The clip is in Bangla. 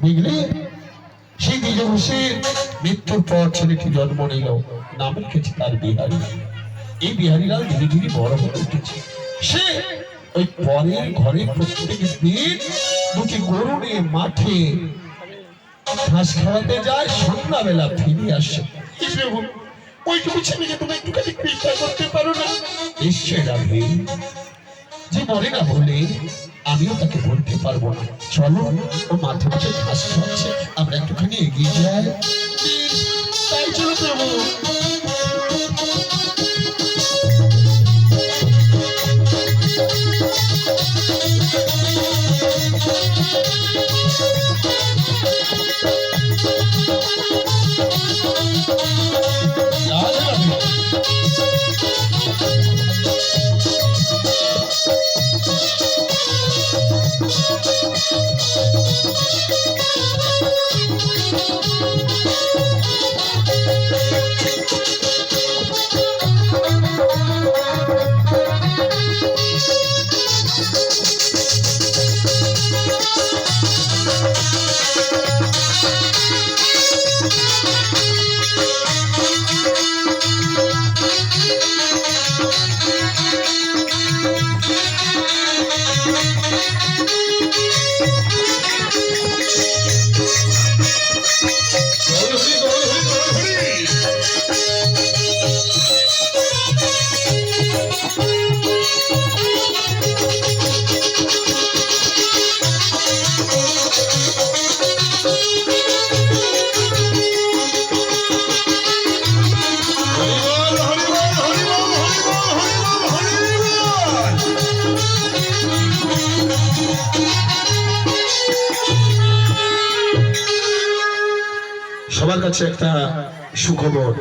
বুঝলে? সেই দ্বিজঘোষের মৃত্যুর পর ছেলেটি জন্ম নিল, নাম রেখেছে তার বিহারী। এই বিহারীলাল ধীরে ধীরে বড় হয়ে উঠেছে। সে ওই পরের ঘরে প্রত্যেক দিন দুটি গরু নিয়ে মাঠে ঘাস খাওয়াতে যায়, সন্ধ্যাবেলা ফিরে আসে। ওইটুকু ছেলেকে তুমি একটুখানি কৃপা করতে পারো না? নিশ্চয় রাখবে, যে বলে না বলে আমিও তাকে বলতে পারবো না। চলো, ও মাঠে মাঠে ঘাস খাচ্ছে, আমরা একটুখানি এগিয়ে যাই। তাই চলো প্রভু। সবার কাছে একটা সুখবর।